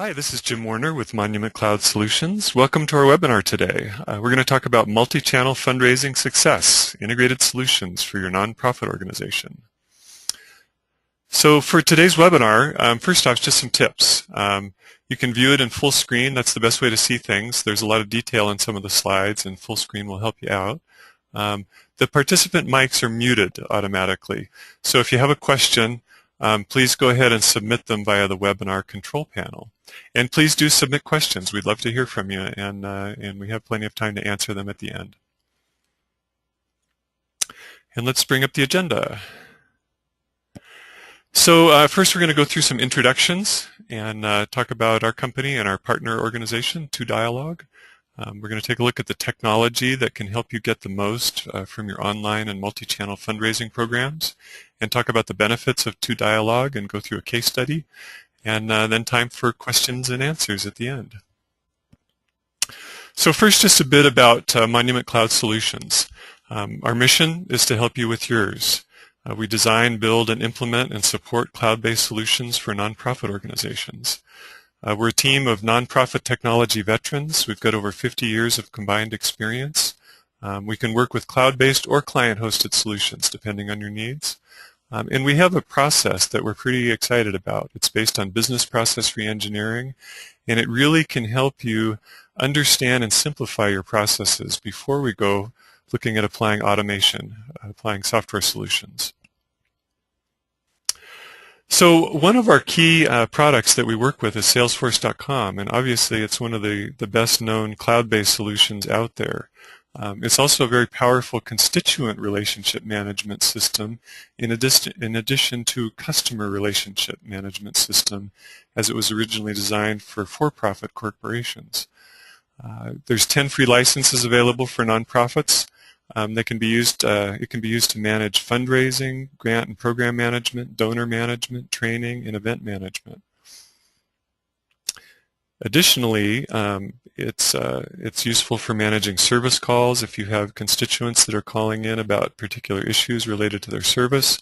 Hi, this is Jim Warner with Monument Cloud Solutions. Welcome to our webinar today. We're going to talk about multi-channel fundraising success, integrated solutions for your nonprofit organization. So for today's webinar, first off, just some tips. You can view it in full screen. That's the best way to see things. There's a lot of detail in some of the slides, and full screen will help you out. The participant mics are muted automatically. So if you have a question, please go ahead and submit them via the webinar control panel. And please do submit questions. We'd love to hear from you, and we have plenty of time to answer them at the end. And let's bring up the agenda. So first we're going to go through some introductions and talk about our company and our partner organization, 2Dialog. We're going to take a look at the technology that can help you get the most from your online and multi-channel fundraising programs, and talk about the benefits of 2Dialog and go through a case study, and then time for questions and answers at the end. So first, just a bit about Monument Cloud Solutions. Our mission is to help you with yours. We design, build, and implement and support cloud-based solutions for nonprofit organizations. We're a team of nonprofit technology veterans. We've got over 50 years of combined experience. We can work with cloud-based or client-hosted solutions depending on your needs. And we have a process that we're pretty excited about. It's based on business process reengineering, and it really can help you understand and simplify your processes before we go looking at applying automation, applying software solutions. So one of our key products that we work with is Salesforce.com, and obviously it's one of the best known cloud-based solutions out there. It's also a very powerful constituent relationship management system in addition to customer relationship management system, as it was originally designed for-profit corporations. There's 10 free licenses available for nonprofits. They can be used. It can be used to manage fundraising, grant and program management, donor management, training, and event management. Additionally, it's useful for managing service calls if you have constituents that are calling in about particular issues related to their service.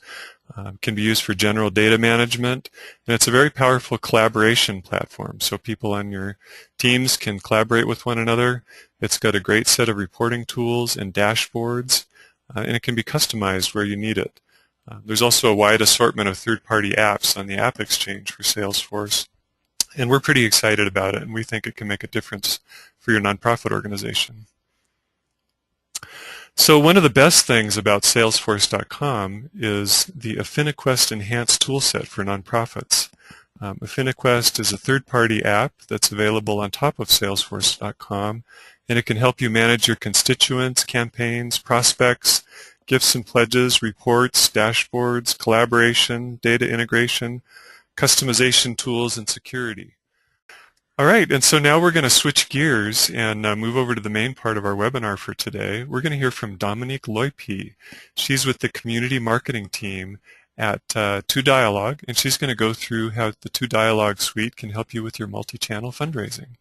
Can be used for general data management, and it's a very powerful collaboration platform, so people on your teams can collaborate with one another. It's got a great set of reporting tools and dashboards, and it can be customized where you need it. There's also a wide assortment of third-party apps on the App Exchange for Salesforce, and we're pretty excited about it, and we think it can make a difference for your nonprofit organization. So one of the best things about Salesforce.com is the Affinaquest Enhanced Toolset for nonprofits. Affinaquest is a third-party app that's available on top of Salesforce.com, and it can help you manage your constituents, campaigns, prospects, gifts and pledges, reports, dashboards, collaboration, data integration, customization tools, and security. All right, and so now we're going to switch gears and move over to the main part of our webinar for today. We're going to hear from Dominique Loipe. She's with the community marketing team at 2Dialog, and she's going to go through how the 2Dialog suite can help you with your multi-channel fundraising.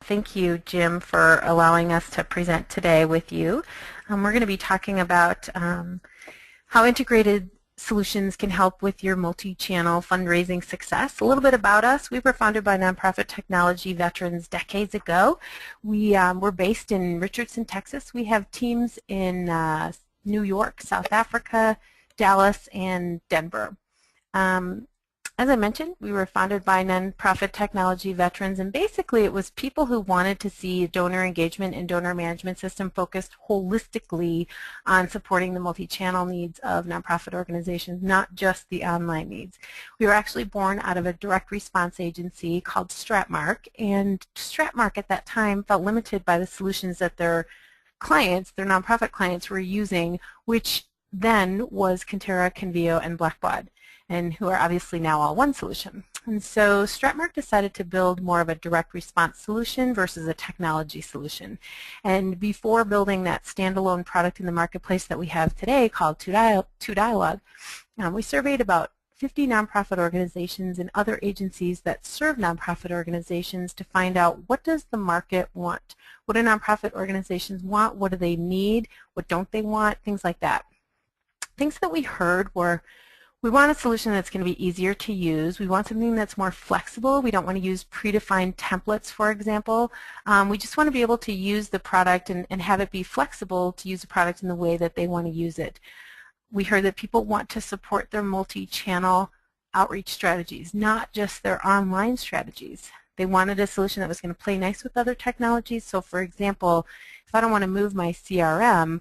Thank you, Jim, for allowing us to present today with you. We're going to be talking about how integrated solutions can help with your multi-channel fundraising success. A little bit about us. We were founded by nonprofit technology veterans decades ago. We're based in Richardson, Texas. We have teams in New York, South Africa, Dallas, and Denver. As I mentioned, we were founded by nonprofit technology veterans, and basically it was people who wanted to see a donor engagement and donor management system focused holistically on supporting the multi-channel needs of nonprofit organizations, not just the online needs. We were actually born out of a direct response agency called Stratmark, and Stratmark at that time felt limited by the solutions that their clients, their nonprofit clients, were using, which then was Conterra, Convio, and Blackbaud, and who are obviously now all one solution. And so Stratmark decided to build more of a direct response solution versus a technology solution. And before building that standalone product in the marketplace that we have today called 2Dialog, we surveyed about 50 nonprofit organizations and other agencies that serve nonprofit organizations to find out, what does the market want? What do nonprofit organizations want? What do they need? What don't they want? Things like that. Things that we heard were, We want a solution that's going to be easier to use. We want something that's more flexible. We don't want to use predefined templates, for example. We just want to be able to use the product and have it be flexible to use the product in the way that they want to use it. We heard that people want to support their multi-channel outreach strategies, not just their online strategies. They wanted a solution that was going to play nice with other technologies. So, for example, if I don't want to move my CRM,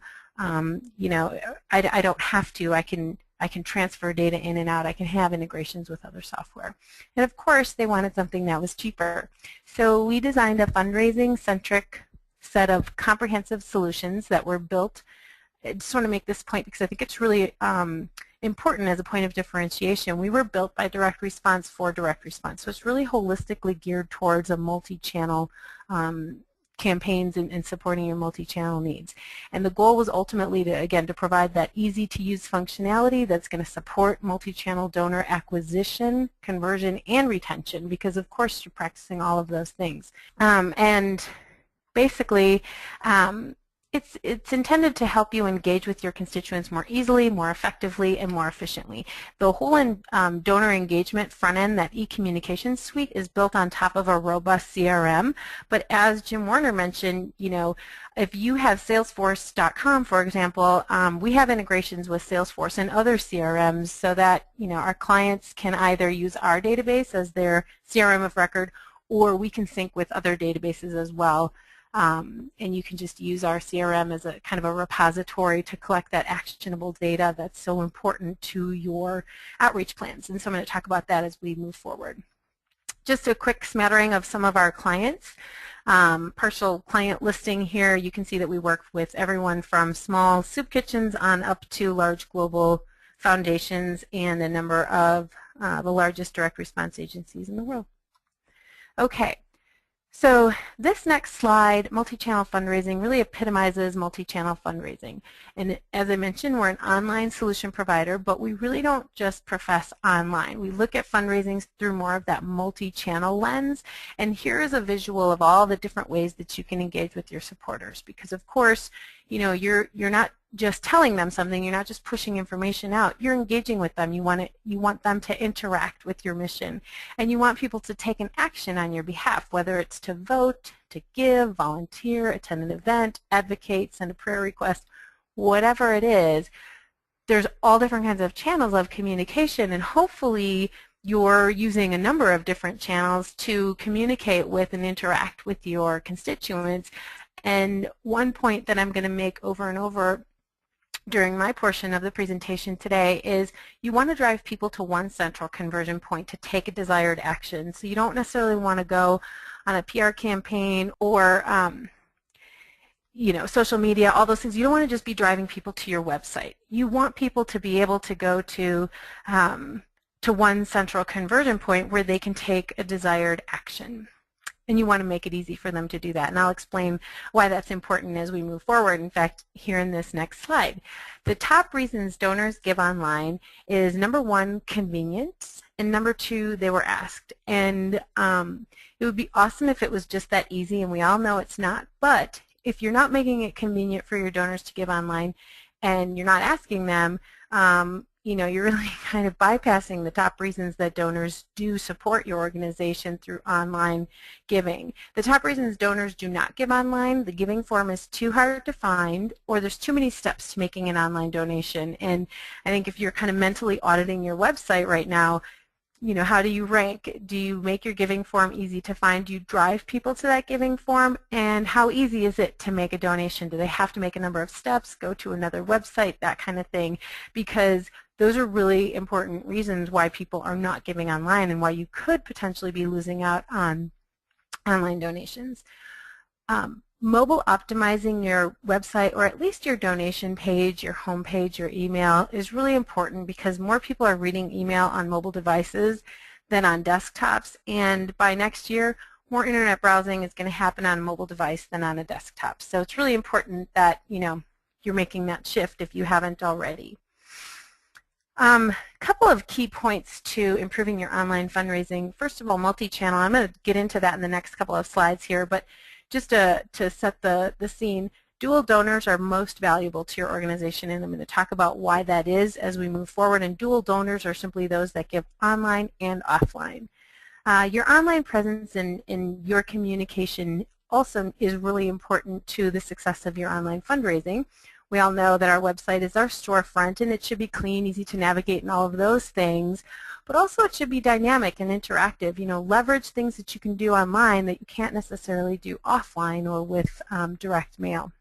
you know, I don't have to. I can transfer data in and out. I can have integrations with other software. And of course, they wanted something that was cheaper. So we designed a fundraising-centric set of comprehensive solutions that were built. I just want to make this point because I think it's really important as a point of differentiation. We were built by direct response for direct response. So it's really holistically geared towards a multi-channel campaigns and supporting your multi-channel needs. And the goal was ultimately to, again, to provide that easy-to-use functionality that's going to support multi-channel donor acquisition, conversion, and retention, because of course you're practicing all of those things. And basically, it's intended to help you engage with your constituents more easily, more effectively, and more efficiently. The whole donor engagement front end, that e-communications suite, is built on top of a robust CRM. But as Jim Warner mentioned, you know, if you have Salesforce.com, for example, we have integrations with Salesforce and other CRMs so that, you know, our clients can either use our database as their CRM of record, or we can sync with other databases as well. And you can just use our CRM as a kind of a repository to collect that actionable data that's so important to your outreach plans. And so I'm going to talk about that as we move forward. Just a quick smattering of some of our clients. Partial client listing here. You can see that we work with everyone from small soup kitchens on up to large global foundations and a number of the largest direct response agencies in the world. Okay. So this next slide, multi-channel fundraising, really epitomizes multi-channel fundraising. And as I mentioned, we're an online solution provider, but we really don't just profess online. We look at fundraising through more of that multi-channel lens. And here is a visual of all the different ways that you can engage with your supporters. Because of course, you know, you're not just telling them something, you're not just pushing information out, you're engaging with them. You want them to interact with your mission, and you want people to take an action on your behalf, whether it's to vote, to give, volunteer, attend an event, advocate, send a prayer request, whatever it is. There's all different kinds of channels of communication, and hopefully you're using a number of different channels to communicate with and interact with your constituents. And one point that I'm going to make over and over during my portion of the presentation today is you want to drive people to one central conversion point to take a desired action. So you don't necessarily want to go on a PR campaign or you know, social media, all those things. You don't want to just be driving people to your website. You want people to be able to go to one central conversion point where they can take a desired action. And you want to make it easy for them to do that. And I'll explain why that's important as we move forward. In fact, here in this next slide. The top reasons donors give online is, number one, convenience, and number two, they were asked. And it would be awesome if it was just that easy, and we all know it's not. But if you're not making it convenient for your donors to give online and you're not asking them, you know, you're really kind of bypassing the top reasons that donors do support your organization through online giving. The top reasons donors do not give online: the giving form is too hard to find, or there's too many steps to making an online donation. And I think if you're kind of mentally auditing your website right now, you know, how do you rank? Do you make your giving form easy to find? Do you drive people to that giving form? And how easy is it to make a donation? Do they have to make a number of steps, go to another website, that kind of thing? Because those are really important reasons why people are not giving online and why you could potentially be losing out on online donations. Mobile optimizing your website, or at least your donation page, your home page, your email, is really important because more people are reading email on mobile devices than on desktops. And by next year, more internet browsing is going to happen on a mobile device than on a desktop. So it's really important that, you know, you're making that shift if you haven't already. Couple of key points to improving your online fundraising. First of all, multi-channel. I'm going to get into that in the next couple of slides here, but just to set the scene, Dual donors are most valuable to your organization, and I'm going to talk about why that is as we move forward. And dual donors are simply those that give online and offline. Your online presence in your communication also is really important to the success of your online fundraising. We all know that our website is our storefront, and it should be clean, easy to navigate, and all of those things. But also it should be dynamic and interactive. You know, leverage things that you can do online that you can't necessarily do offline or with direct mail.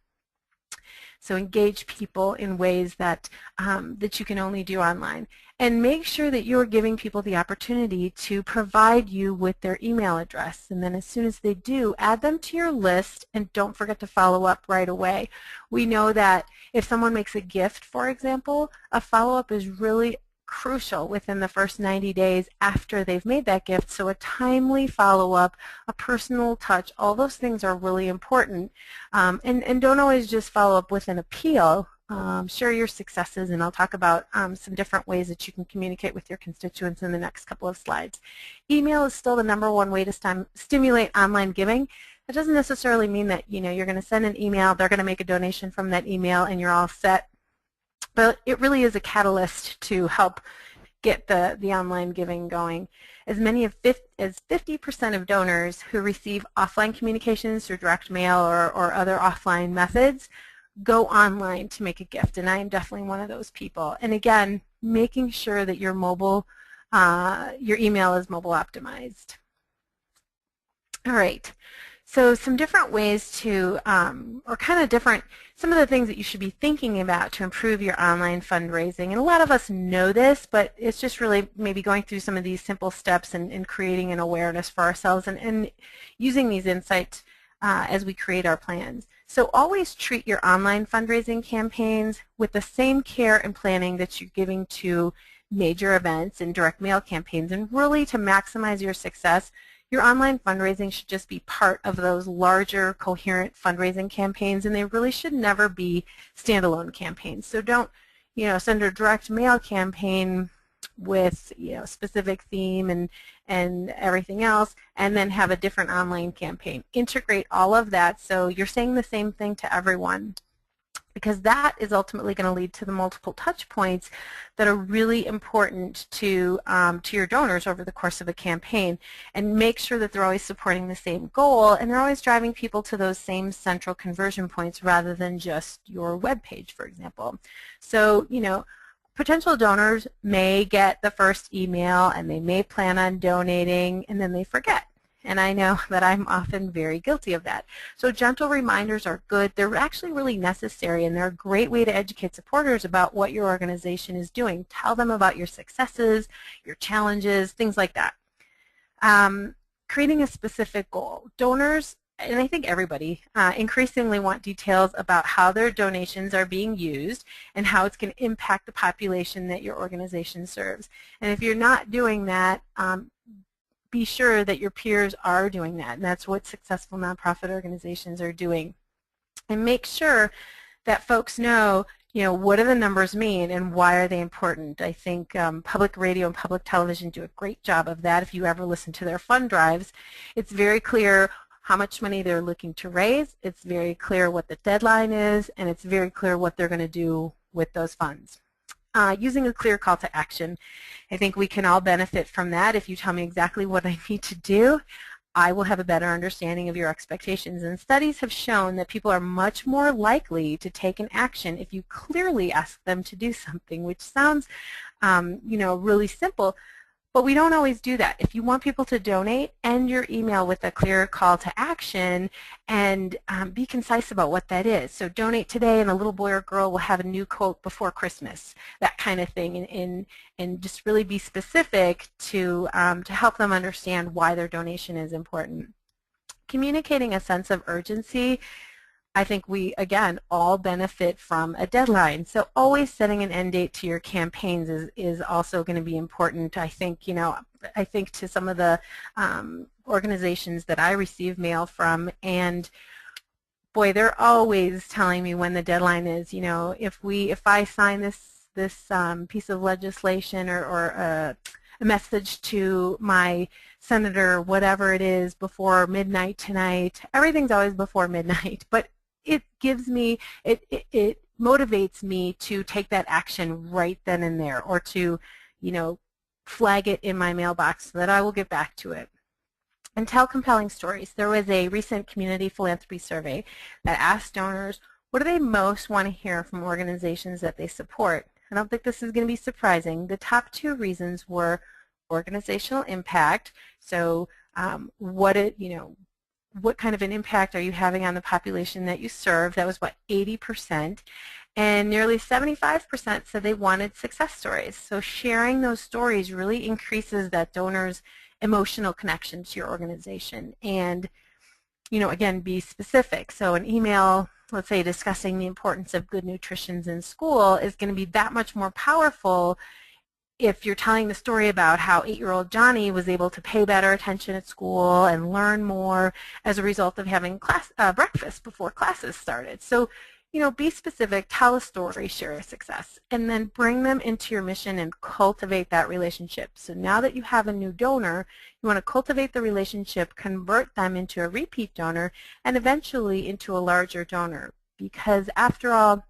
So engage people in ways that, that you can only do online. And make sure that you're giving people the opportunity to provide you with their email address. And then as soon as they do, add them to your list, and don't forget to follow up right away. We know that if someone makes a gift, for example, a follow-up is really crucial within the first 90 days after they've made that gift. So a timely follow-up, a personal touch, all those things are really important. And don't always just follow up with an appeal. Share your successes, and I'll talk about some different ways that you can communicate with your constituents in the next couple of slides. Email is still the #1 way to stimulate online giving. That doesn't necessarily mean that you're going to send an email, they're going to make a donation from that email, and you're all set. But it really is a catalyst to help get the online giving going. As many as 50% of donors who receive offline communications through direct mail or other offline methods go online to make a gift, and I am definitely one of those people. And again, making sure that your email is mobile optimized. All right. So some different ways to, some of the things that you should be thinking about to improve your online fundraising. And a lot of us know this, but it's just really maybe going through some of these simple steps and creating an awareness for ourselves and using these insights as we create our plans. So always treat your online fundraising campaigns with the same care and planning that you're giving to major events and direct mail campaigns. And really, to maximize your success, your online fundraising should just be part of those larger, coherent fundraising campaigns, and they really should never be standalone campaigns. So don't, send a direct mail campaign with, specific theme and everything else, and then have a different online campaign. Integrate all of that so you're saying the same thing to everyone, because that is ultimately going to lead to the multiple touch points that are really important to your donors over the course of a campaign. And make sure that they're always supporting the same goal, and they're always driving people to those same central conversion points rather than just your web page, for example. So, potential donors may get the first email, and they may plan on donating, and then they forget. And I know that I'm often very guilty of that. So gentle reminders are good. They're actually really necessary, and they're a great way to educate supporters about what your organization is doing. Tell them about your successes, your challenges, things like that. Creating a specific goal. Donors, and I think everybody, increasingly want details about how their donations are being used and how it's going to impact the population that your organization serves. And if you're not doing that, be sure that your peers are doing that, and that's what successful nonprofit organizations are doing. And make sure that folks know, what do the numbers mean and why are they important. I think public radio and public television do a great job of that. If you ever listen to their fund drives, it's very clear how much money they're looking to raise, it's very clear what the deadline is, and it's very clear what they're going to do with those funds. Using a clear call to action. I think we can all benefit from that. If you tell me exactly what I need to do, I will have a better understanding of your expectations. And studies have shown that people are much more likely to take an action if you clearly ask them to do something, which sounds, really simple. But we don't always do that. If you want people to donate, end your email with a clear call to action and be concise about what that is. So donate today and a little boy or girl will have a new coat before Christmas, that kind of thing, and just really be specific to help them understand why their donation is important. Communicating a sense of urgency. I think we, again, all benefit from a deadline. So always setting an end date to your campaigns is also going to be important. I think, I think to some of the organizations that I receive mail from, and boy, they're always telling me when the deadline is. If I sign this piece of legislation or a message to my senator, whatever it is, before midnight tonight, everything's always before midnight. But it gives me, it motivates me to take that action right then and there, or to, flag it in my mailbox so that I will get back to it. And tell compelling stories. There was a recent community philanthropy survey that asked donors, what do they most want to hear from organizations that they support? I don't think this is going to be surprising. The top 2 reasons were organizational impact. So what kind of an impact are you having on the population that you serve? That was, 80%. And nearly 75% said they wanted success stories. So sharing those stories really increases that donor's emotional connection to your organization. And, again, be specific. So an email, let's say, discussing the importance of good nutrition in school is going to be that much more powerful if you're telling the story about how 8-year-old Johnny was able to pay better attention at school and learn more as a result of having breakfast before classes started. So, be specific, tell a story, share a success, and then bring them into your mission and cultivate that relationship. So now that you have a new donor, you want to cultivate the relationship, convert them into a repeat donor, and eventually into a larger donor. Because after all,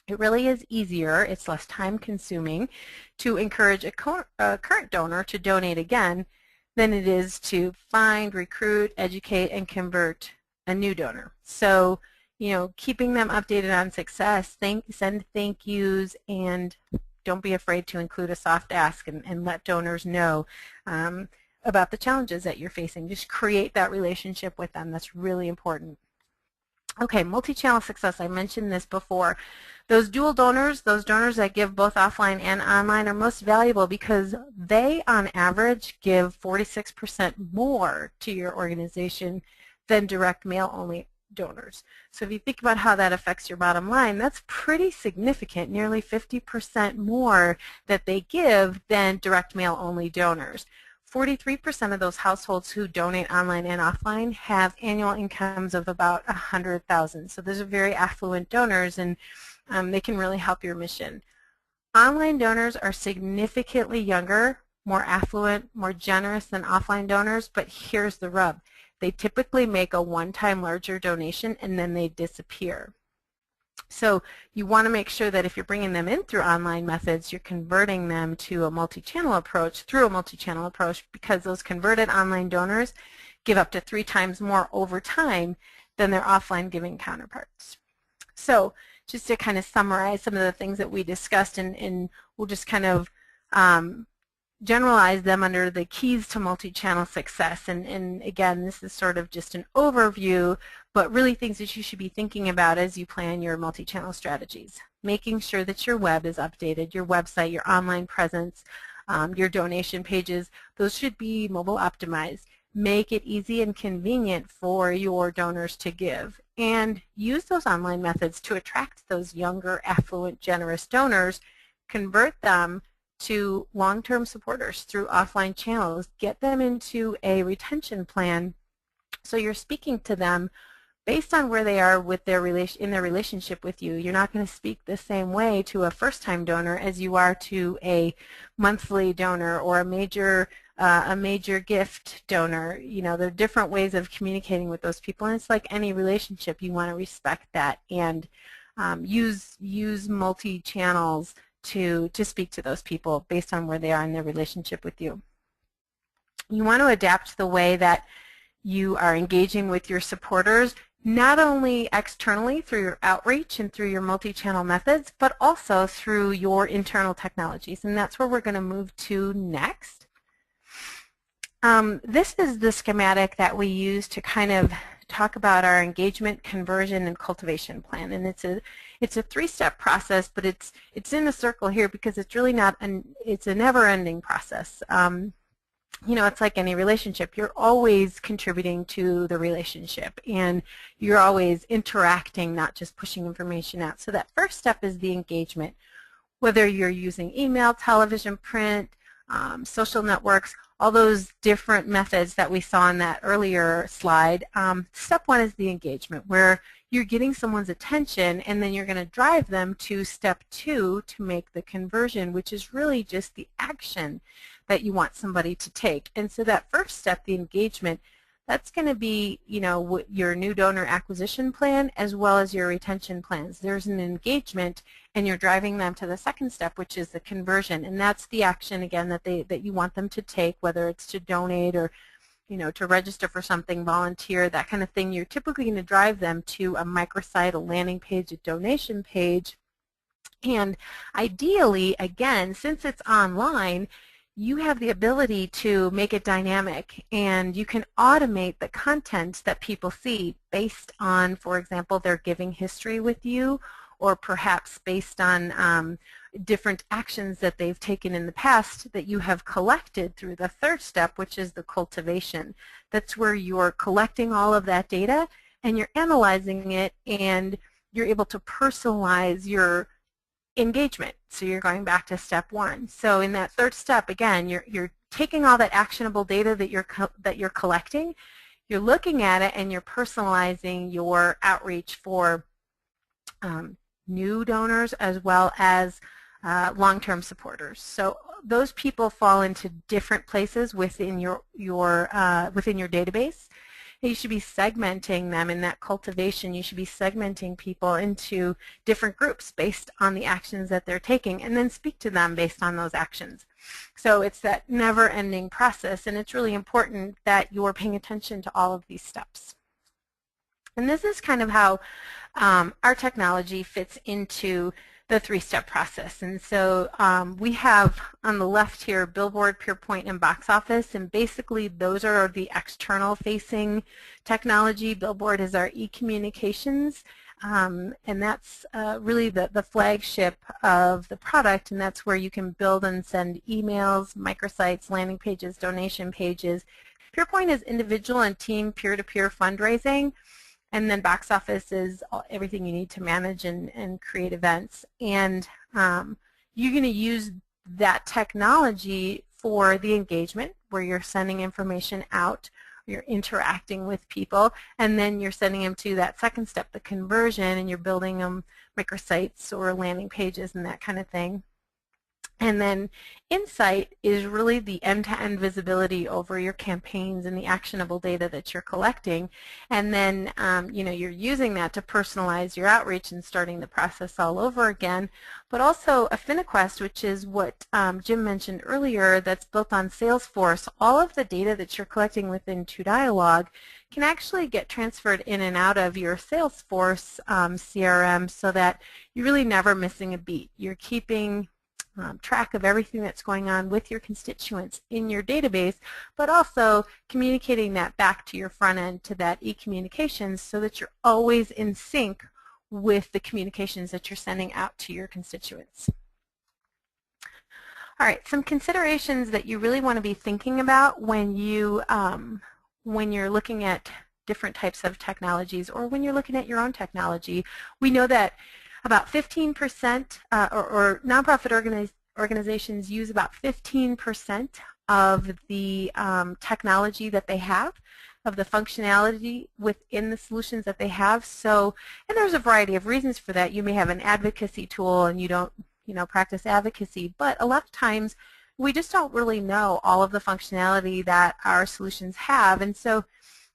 it really is easier, it's less time consuming to encourage a current donor to donate again than it is to find, recruit, educate, and convert a new donor. So, keeping them updated on success, send thank yous, and don't be afraid to include a soft ask and let donors know about the challenges that you're facing. Just create that relationship with them. That's really important. Okay, multi-channel success. I mentioned this before. Those dual donors, those donors that give both offline and online, are most valuable because they, on average, give 46% more to your organization than direct mail only donors. So if you think about how that affects your bottom line, that's pretty significant, nearly 50% more that they give than direct mail only donors. 43% of those households who donate online and offline have annual incomes of about $100,000. So those are very affluent donors, and they can really help your mission. Online donors are significantly younger, more affluent, more generous than offline donors, but here's the rub. They typically make a one-time larger donation and then they disappear. So you want to make sure that if you're bringing them in through online methods, you're converting them to a multi-channel approach, because those converted online donors give up to 3 times more over time than their offline giving counterparts. So just to kind of summarize some of the things that we discussed, and we'll just kind of generalize them under the keys to multi-channel success. And again, this is sort of just an overview, but really things that you should be thinking about as you plan your multi-channel strategies. Making sure that your web is updated, your website, your online presence, your donation pages, those should be mobile optimized. Make it easy and convenient for your donors to give. And use those online methods to attract those younger, affluent, generous donors, convert them to long-term supporters through offline channels, get them into a retention plan so you're speaking to them based on where they are with in their relationship with you. You're not going to speak the same way to a first-time donor as you are to a monthly donor or a major gift donor. There are different ways of communicating with those people, and it's like any relationship. You want to respect that and use multi-channels to speak to those people based on where they are in their relationship with you. You want to adapt the way that you are engaging with your supporters, not only externally through your outreach and through your multi-channel methods, but also through your internal technologies, and that's where we're going to move to next. This is the schematic that we use to kind of talk about our engagement, conversion, and cultivation plan, and it's a 3-step process, but it's in a circle here because it's really not it's a never-ending process. It's like any relationship. You're always contributing to the relationship, and you're always interacting, not just pushing information out. So that first step is the engagement. Whether you're using email, television, print, social networks, all those different methods that we saw in that earlier slide, step 1 is the engagement, where you're getting someone's attention, and then you're going to drive them to step 2 to make the conversion, which is really just the action that you want somebody to take. And so that first step, the engagement, that's going to be, your new donor acquisition plan as well as your retention plans. There's an engagement, and you're driving them to the second step, which is the conversion, and that's the action again that you want them to take, whether it's to donate or to register for something, volunteer, that kind of thing. You're typically going to drive them to a microsite, a landing page, a donation page. And ideally, again, since it's online, you have the ability to make it dynamic, and you can automate the content that people see based on, for example, their giving history with you, or perhaps based on different actions that they've taken in the past that you have collected through the third step, which is the cultivation. That's where you're collecting all of that data and you're analyzing it, and you're able to personalize your engagement. So you're going back to step one. So in that third step, again, you're taking all that actionable data that you're collecting, you're looking at it, and you're personalizing your outreach for new donors as well as long-term supporters. So those people fall into different places within your database. You should be segmenting them in that cultivation. You should be segmenting people into different groups based on the actions that they're taking, and then speak to them based on those actions. So it's that never-ending process, and it's really important that you're paying attention to all of these steps. And this is kind of how our technology fits into the three-step process. And so we have on the left here Billboard, PeerPoint, and Box Office, and basically those are the external-facing technology. Billboard is our e-communications, and that's really the flagship of the product, and that's where you can build and send emails, microsites, landing pages, donation pages. PeerPoint is individual and team peer-to-peer fundraising. And then Box Office is everything you need to manage and create events. And you're going to use that technology for the engagement, where you're sending information out, you're interacting with people, and then you're sending them to that second step, the conversion, and you're building them microsites or landing pages and that kind of thing. And then Insight is really the end-to-end visibility over your campaigns and the actionable data that you're collecting. And then you're using that to personalize your outreach and starting the process all over again. But also Affinaquest, which is what Jim mentioned earlier, that's built on Salesforce. All of the data that you're collecting within ToDialog can actually get transferred in and out of your Salesforce CRM, so that you're really never missing a beat. You're keeping track of everything that's going on with your constituents in your database, but also communicating that back to your front end, to that e-communications, so that you're always in sync with the communications that you're sending out to your constituents. All right, some considerations that you really want to be thinking about when you're looking at different types of technologies, or when you're looking at your own technology. We know that about 15% or nonprofit organizations use about 15% of the technology that they have, of the functionality within the solutions that they have. So, and there's a variety of reasons for that. You may have an advocacy tool and you don't, practice advocacy, but a lot of times we just don't really know all of the functionality that our solutions have. And so,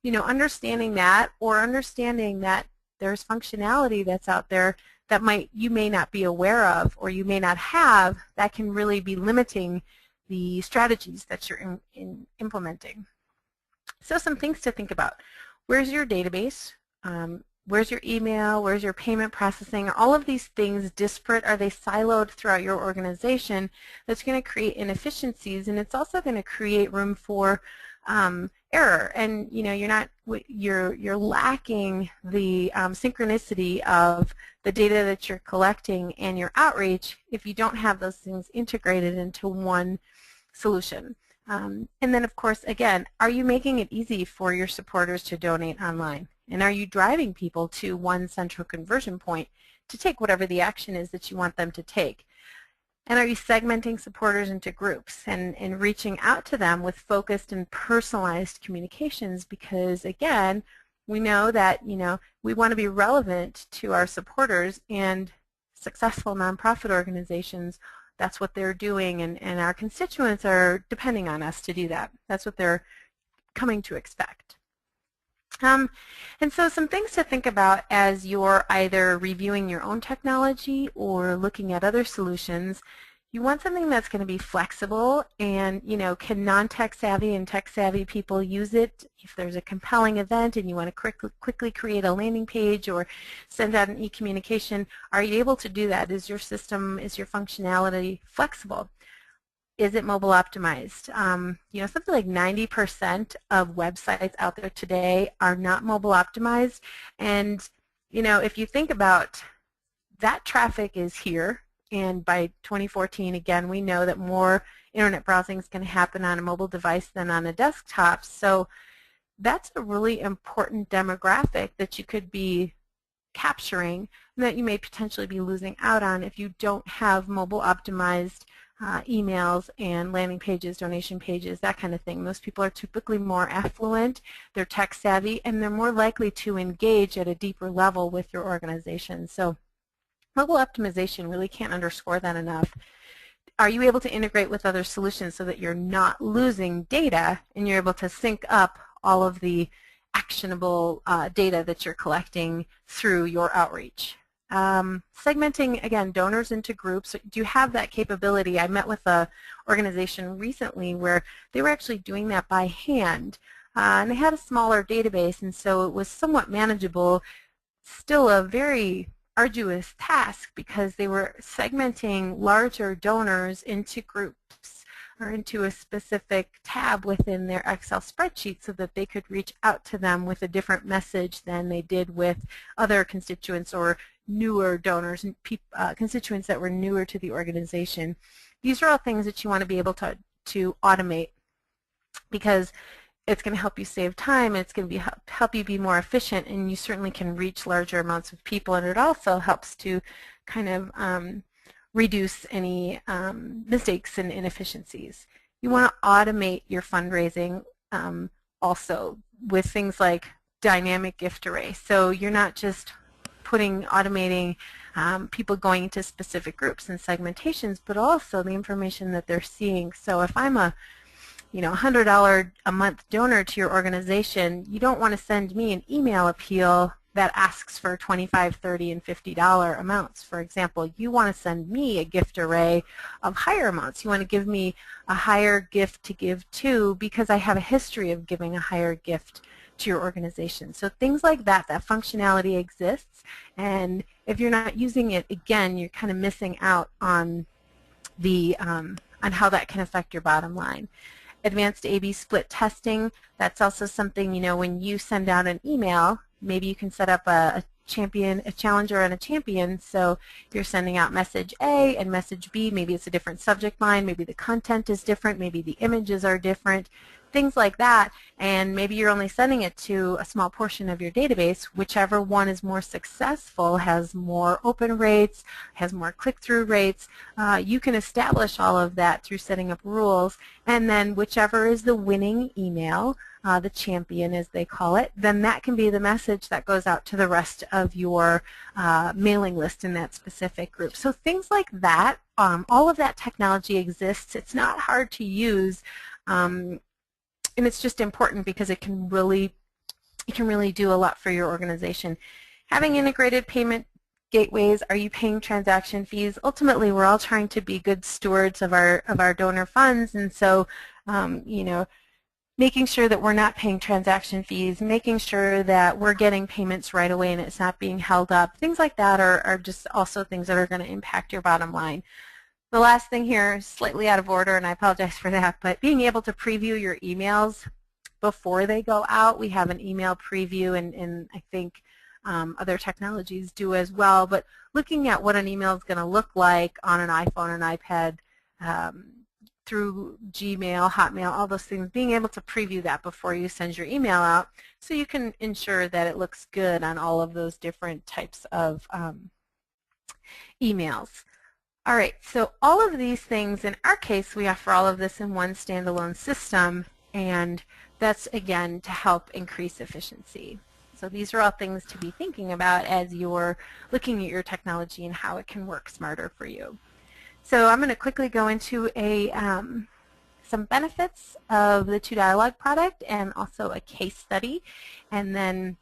understanding that, or understanding that there's functionality that's out there that you may not be aware of, or you may not have, that can really be limiting the strategies that you're implementing. So some things to think about. Where's your database? Where's your email? Where's your payment processing? Are all of these things disparate? Are they siloed throughout your organization? That's going to create inefficiencies, and it's also going to create room for error. And you're lacking the synchronicity of the data that you're collecting and your outreach if you don't have those things integrated into one solution. And then, of course, again, are you making it easy for your supporters to donate online? And are you driving people to one central conversion point to take whatever the action is that you want them to take? And are you segmenting supporters into groups and reaching out to them with focused and personalized communications? Because, again, we know that, we want to be relevant to our supporters, and successful nonprofit organizations, that's what they're doing, and our constituents are depending on us to do that. That's what they're coming to expect. Um, and so some things to think about as you're either reviewing your own technology or looking at other solutions. You want something that's going to be flexible and, can non-tech savvy and tech savvy people use it? If there's a compelling event and you want to quickly create a landing page or send out an e-communication, are you able to do that? Is your system, is your functionality flexible? Is it mobile optimized? Something like 90% of websites out there today are not mobile optimized. And, if you think about that, traffic is here. And by 2014, again, we know that more internet browsing is going to happen on a mobile device than on a desktop. So that's a really important demographic that you could be capturing and that you may potentially be losing out on if you don't have mobile optimized emails and landing pages, donation pages, that kind of thing. Those people are typically more affluent, they're tech savvy, and they're more likely to engage at a deeper level with your organization. So mobile optimization, really can't underscore that enough. Are you able to integrate with other solutions so that you're not losing data and you're able to sync up all of the actionable data that you're collecting through your outreach? Segmenting, again, donors into groups. Do you have that capability? I met with an organization recently where they were actually doing that by hand. And they had a smaller database, and so it was somewhat manageable. Still a very arduous task because they were segmenting larger donors into groups or into a specific tab within their Excel spreadsheet so that they could reach out to them with a different message than they did with other constituents or newer donors and constituents that were newer to the organization. These are all things that you want to be able to automate because it's going to help you save time, it's going to help you be more efficient, and you certainly can reach larger amounts of people, and it also helps to kind of reduce any mistakes and inefficiencies. You want to automate your fundraising also with things like dynamic gift array. So you're not just automating people going into specific groups and segmentations, but also the information that they're seeing. So if I'm a $100 a month donor to your organization, you don't want to send me an email appeal that asks for $25, $30, and $50 amounts, for example. You want to send me a gift array of higher amounts. You want to give me a higher gift to give to because I have a history of giving a higher gift to your organization. So things like that, that functionality exists, and if you're not using it, again, you're kind of missing out on the on how that can affect your bottom line. Advanced A/B split testing, that's also something, when you send out an email, maybe you can set up a challenger and a champion, so you're sending out message A and message B, maybe it's a different subject line, maybe the content is different, maybe the images are different, things like that, and maybe you're only sending it to a small portion of your database. Whichever one is more successful, has more open rates, has more click-through rates. You can establish all of that through setting up rules, and then whichever is the winning email, the champion as they call it, then that can be the message that goes out to the rest of your mailing list in that specific group. So things like that, all of that technology exists. It's not hard to use. And it's just important because it can really do a lot for your organization. Having integrated payment gateways, are you paying transaction fees? Ultimately, we're all trying to be good stewards of our donor funds, and so making sure that we're not paying transaction fees, making sure that we're getting payments right away and it's not being held up. Things like that are just also things that are going to impact your bottom line. The last thing here is slightly out of order, and I apologize for that, but being able to preview your emails before they go out. We have an email preview, and I think other technologies do as well, but looking at what an email is going to look like on an iPhone and iPad through Gmail, Hotmail, all those things, being able to preview that before you send your email out so you can ensure that it looks good on all of those different types of emails. All right, so all of these things, in our case, we offer all of this in one standalone system, and that's, again, to help increase efficiency. So these are all things to be thinking about as you're looking at your technology and how it can work smarter for you. So I'm going to quickly go into a some benefits of the TwoDialogue product and also a case study. And then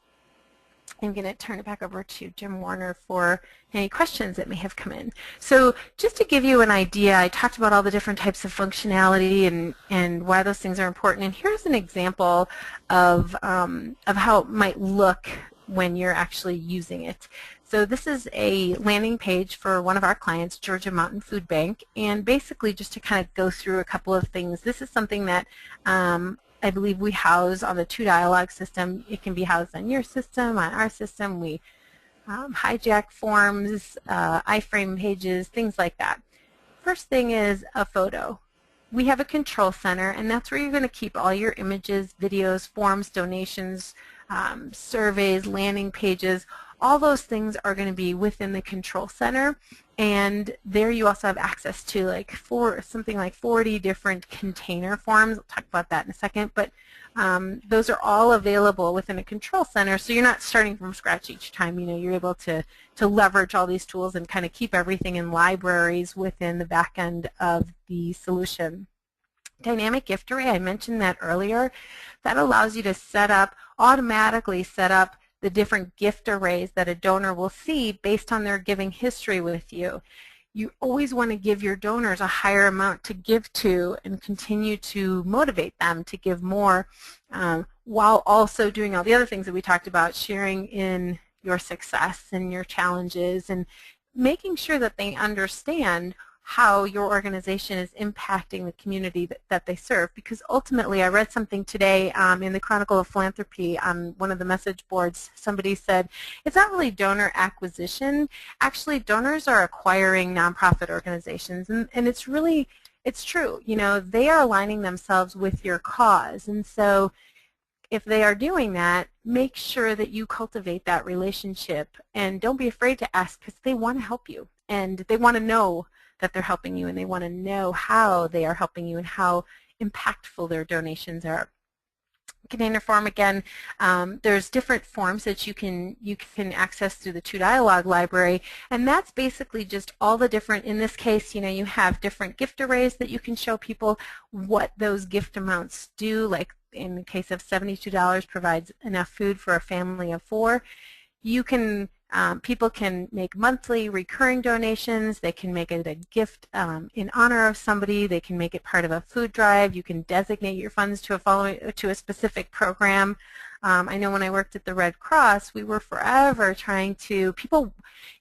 I'm going to turn it back over to Jim Warner for any questions that may have come in. So just to give you an idea, I talked about all the different types of functionality and why those things are important. And here's an example of how it might look when you're actually using it. So this is a landing page for one of our clients, Georgia Mountain Food Bank, and basically just to kind of go through a couple of things. This is something that I believe we house on the TwoDialogue system. It can be housed on your system, on our system. We hijack forms, iframe pages, things like that. First thing is a photo. We have a control center, and that's where you're going to keep all your images, videos, forms, donations, surveys, landing pages. All those things are going to be within the control center, and there you also have access to something like 40 different container forms. I'll talk about that in a second, but those are all available within a control center, so you're not starting from scratch each time. You're able to leverage all these tools and kind of keep everything in libraries within the back end of the solution. Dynamic gift array, I mentioned that earlier. That allows you to automatically set up the different gift arrays that a donor will see based on their giving history with you. You always want to give your donors a higher amount to give to and continue to motivate them to give more, while also doing all the other things that we talked about, sharing in your success and your challenges and making sure that they understand how your organization is impacting the community that they serve. Because ultimately, I read something today in the Chronicle of Philanthropy on one of the message boards. Somebody said, it's not really donor acquisition. Actually, donors are acquiring nonprofit organizations, and it's true. They are aligning themselves with your cause, and so if they are doing that, make sure that you cultivate that relationship, and don't be afraid to ask, because they want to help you, and they want to know that they're helping you, and they want to know how they are helping you and how impactful their donations are. Container form, again, there's different forms that you can access through the TwoDialogue library, and that's basically just all the different, in this case, you have different gift arrays that you can show people what those gift amounts do. Like in the case of $72 provides enough food for a family of 4. You can people can make monthly recurring donations. They can make it a gift in honor of somebody. They can make it part of a food drive. You can designate your funds to a specific program. I know when I worked at the Red Cross, we were forever trying to, people,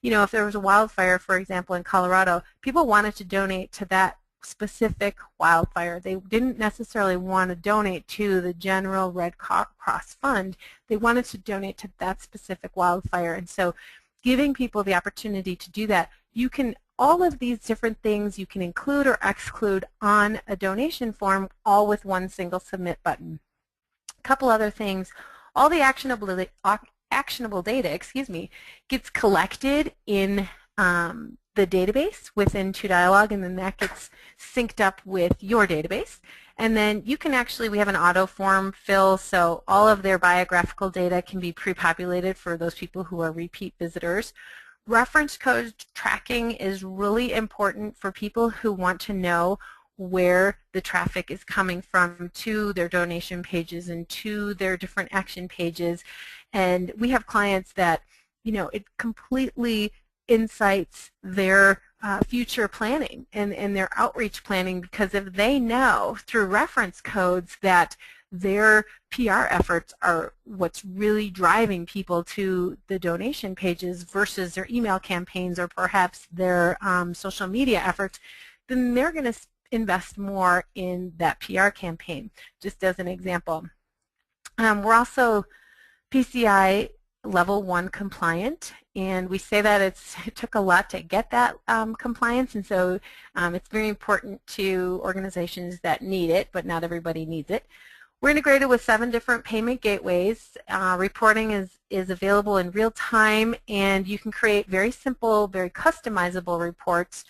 if there was a wildfire, for example, in Colorado, people wanted to donate to that specific wildfire. They didn't necessarily want to donate to the general Red Cross fund. They wanted to donate to that specific wildfire. And so giving people the opportunity to do that, all of these different things you can include or exclude on a donation form, all with one single submit button. A couple other things, all the actionable data, gets collected in the database within TwoDialogue, and then that gets synced up with your database. And then you can we have an auto form fill, so all of their biographical data can be pre-populated for those people who are repeat visitors. Reference code tracking is really important for people who want to know where the traffic is coming from to their donation pages and to their different action pages. And we have clients that, it completely insights their future planning and their outreach planning, because if they know through reference codes that their PR efforts are what's really driving people to the donation pages versus their email campaigns or perhaps their social media efforts, then they're going to invest more in that PR campaign, just as an example. We're also PCI level 1 compliant, and we say that it took a lot to get that compliance, and so it's very important to organizations that need it, but not everybody needs it. We're integrated with 7 different payment gateways. Reporting is available in real time, and you can create very simple, very customizable reports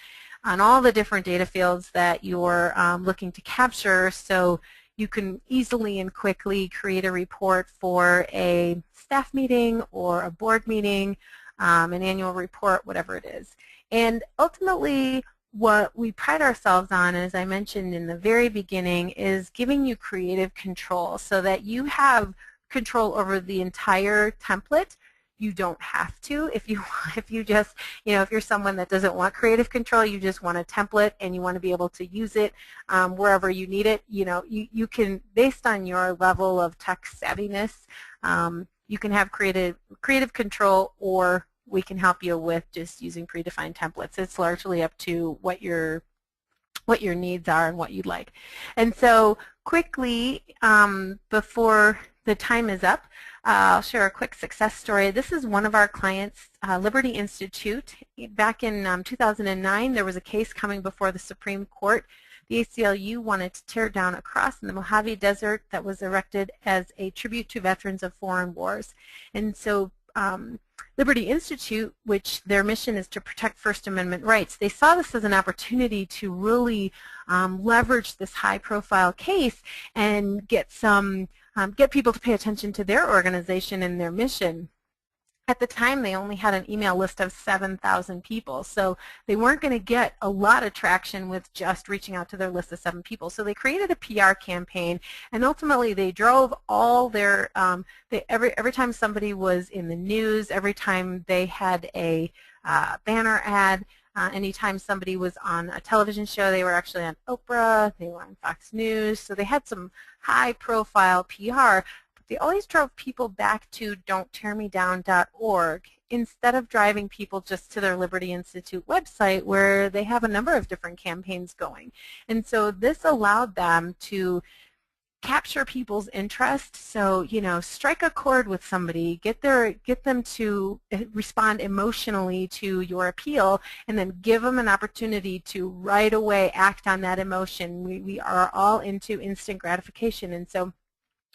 on all the different data fields that you're looking to capture, so you can easily and quickly create a report for a staff meeting or a board meeting, an annual report, whatever it is. And ultimately, what we pride ourselves on, as I mentioned in the very beginning, is giving you creative control so that you have control over the entire template. You don't have to. If you just, if you're someone that doesn't want creative control, you just want a template and you want to be able to use it wherever you need it, you can, based on your level of tech savviness, you can have creative control, or we can help you with just using predefined templates. It's largely up to what your needs are and what you'd like. And so quickly, before the time is up, I'll share a quick success story. This is one of our clients, Liberty Institute. Back in 2009, there was a case coming before the Supreme Court. The ACLU wanted to tear down a cross in the Mojave Desert that was erected as a tribute to veterans of foreign wars. And so Liberty Institute, which their mission is to protect First Amendment rights, they saw this as an opportunity to really leverage this high-profile case and get people to pay attention to their organization and their mission. At the time, they only had an email list of 7,000 people, so they weren't going to get a lot of traction with just reaching out to their list of 7 people. So they created a PR campaign, and ultimately they drove all their every time somebody was in the news, every time they had a banner ad, anytime somebody was on a television show, they were actually on Oprah, they were on Fox News, so they had some high-profile PR. They always drove people back to don'ttearmedown.org instead of driving people just to their Liberty Institute website, where they have a number of different campaigns going. And so this allowed them to capture people's interest. So, strike a chord with somebody, get them to respond emotionally to your appeal, and then give them an opportunity to right away act on that emotion. We are all into instant gratification, and so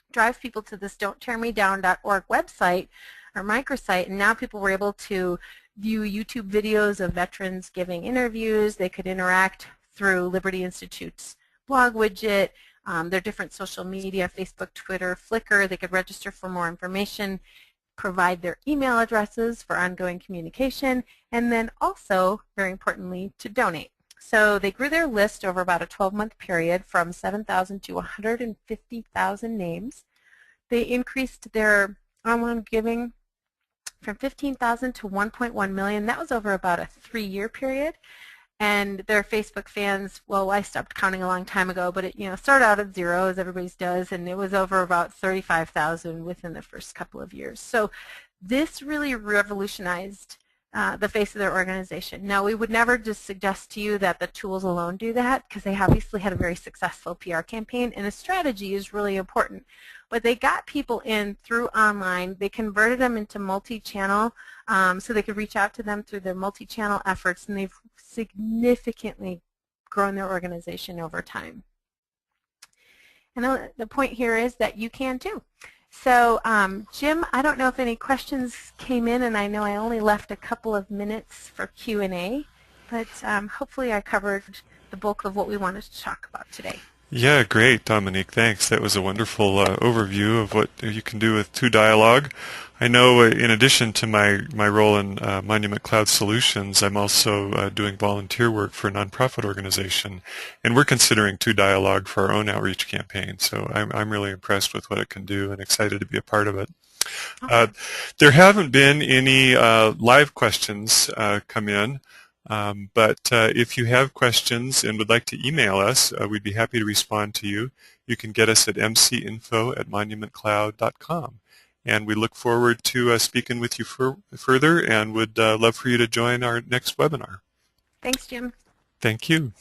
drive people to this don'ttearmedown.org website or microsite, and now people were able to view YouTube videos of veterans giving interviews. They could interact through Liberty Institute's blog widget, their different social media, Facebook, Twitter, Flickr. They could register for more information, provide their email addresses for ongoing communication, and then also, very importantly, to donate. So they grew their list over about a 12-month period from 7,000 to 150,000 names. They increased their online giving from 15,000 to 1.1 million. That was over about a 3-year period. And their Facebook fans, well, I stopped counting a long time ago, but it started out at 0, as everybody's does, and it was over about 35,000 within the first couple of years. So this really revolutionized the face of their organization. Now, we would never just suggest to you that the tools alone do that, because they obviously had a very successful PR campaign, and a strategy is really important. But they got people in through online. They converted them into multi-channel, so they could reach out to them through their multi-channel efforts, and they've significantly grown their organization over time. And the point here is that you can too. So, Jim, I don't know if any questions came in, and I know I only left a couple of minutes for Q&A, but hopefully I covered the bulk of what we wanted to talk about today. Yeah, great, Dominique. Thanks. That was a wonderful overview of what you can do with TwoDialog. I know in addition to my role in Monument Cloud Solutions, I'm also doing volunteer work for a nonprofit organization, and we're considering TwoDialog for our own outreach campaign. So I'm really impressed with what it can do and excited to be a part of it. Okay. There haven't been any live questions come in. But if you have questions and would like to email us, we'd be happy to respond to you. You can get us at mcinfo@monumentcloud.com. And we look forward to speaking with you further, and would love for you to join our next webinar. Thanks, Jim. Thank you.